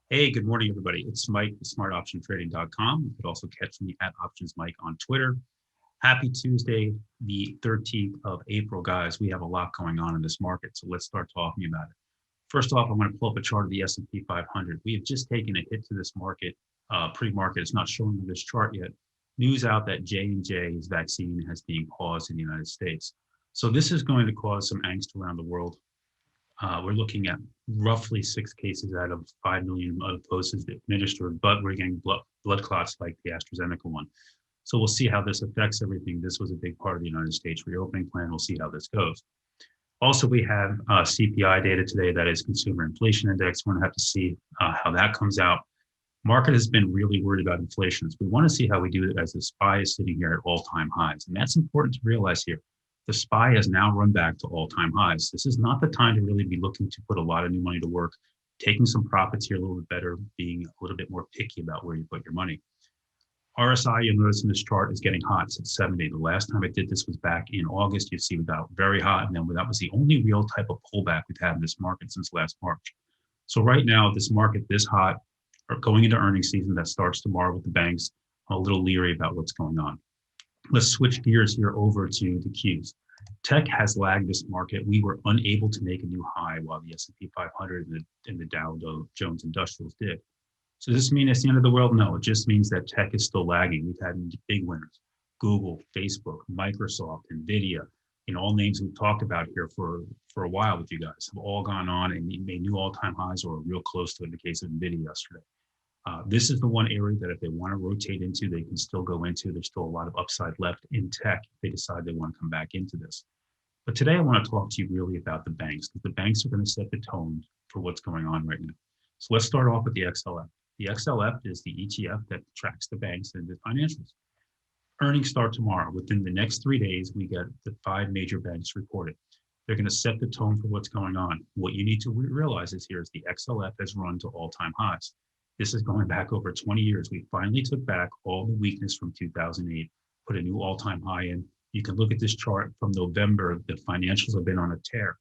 Hey, good morning, everybody. It's Mike with smartoptiontrading.com. You could also catch me at Options Mike on Twitter. Happy Tuesday, the 13th of April, guys. We have a lot going on in this market, so let's start talking about it. First off, I'm going to pull up a chart of the S&P 500. We have just taken a hit to this market, pre-market. It's not showing on this chart yet. News out that J&J's vaccine has been paused in the United States. So this is going to cause some angst around the world. We're looking at roughly 6 cases out of 5 million of doses administered, but we're getting blood clots like the AstraZeneca one. So we'll see how this affects everything. This was a big part of the United States reopening plan. We'll see how this goes. Also, we have CPI data today, that is Consumer Inflation Index. We're going to have to see how that comes out. Market has been really worried about inflation. So we want to see how we do it as the SPY is sitting here at all-time highs. And that's important to realize here. The SPY has now run back to all-time highs. This is not the time to really be looking to put a lot of new money to work, taking some profits here a little bit better, being a little bit more picky about where you put your money. RSI, you'll notice in this chart, is getting hot. It's at 70. The last time it did this was back in August. You see that very hot, and then that was the only real type of pullback we've had in this market since last March. So right now, this market this hot, or going into earnings season that starts tomorrow with the banks, I'm a little leery about what's going on. Let's switch gears here over to the Qs. Tech has lagged this market. We were unable to make a new high while the S&P 500 and the Dow Jones Industrials did. So does this mean it's the end of the world? No, it just means that tech is still lagging. We've had big winners: Google, Facebook, Microsoft, NVIDIA, all names we've talked about here for a while with you guys have all gone on and made new all-time highs or real close to it in the case of NVIDIA yesterday. This is the one area that if they want to rotate into, they can still go into. There's still a lot of upside left in tech if they decide they want to come back into this. But today I want to talk to you really about the banks, because the banks are going to set the tone for what's going on right now. So let's start off with the XLF. The XLF is the ETF that tracks the banks and the financials. Earnings start tomorrow. Within the next 3 days, we get the 5 major banks reported. They're going to set the tone for what's going on. What you need to realize is the XLF has run to all-time highs. This is going back over 20 years. We finally took back all the weakness from 2008, put a new all-time high in. You can look at this chart from November. The financials have been on a tear.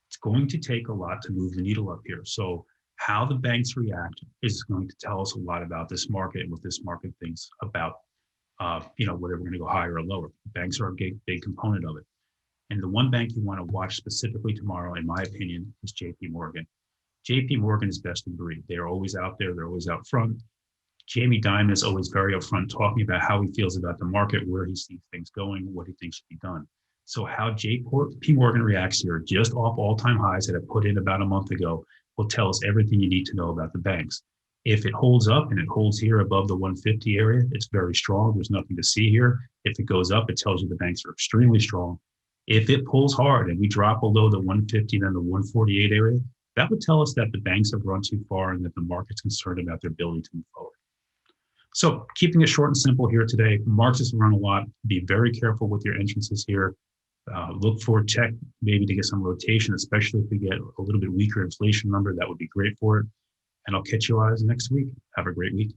It's going to take a lot to move the needle up here. So how the banks react is going to tell us a lot about this market and what this market thinks about, whether we're going to go higher or lower. Banks are a big component of it. And the one bank you want to watch specifically tomorrow, in my opinion, is JP Morgan. JP Morgan is best in breed. They're always out there. They're always out front. Jamie Dimon is always very upfront, talking about how he feels about the market, where he sees things going, what he thinks should be done. So how JP Morgan reacts here, just off all-time highs that I put in about a month ago, will tell us everything you need to know about the banks. If it holds up and it holds here above the 150 area, it's very strong. There's nothing to see here. If it goes up, it tells you the banks are extremely strong. If it pulls hard and we drop below the 150 then the 148 area, that would tell us that the banks have run too far and that the market's concerned about their ability to move forward. So keeping it short and simple here today, markets have run a lot. Be very careful with your entrances here. Look for tech maybe to get some rotation, especially if we get a little bit weaker inflation number. That would be great for it. And I'll catch you guys next week. Have a great week.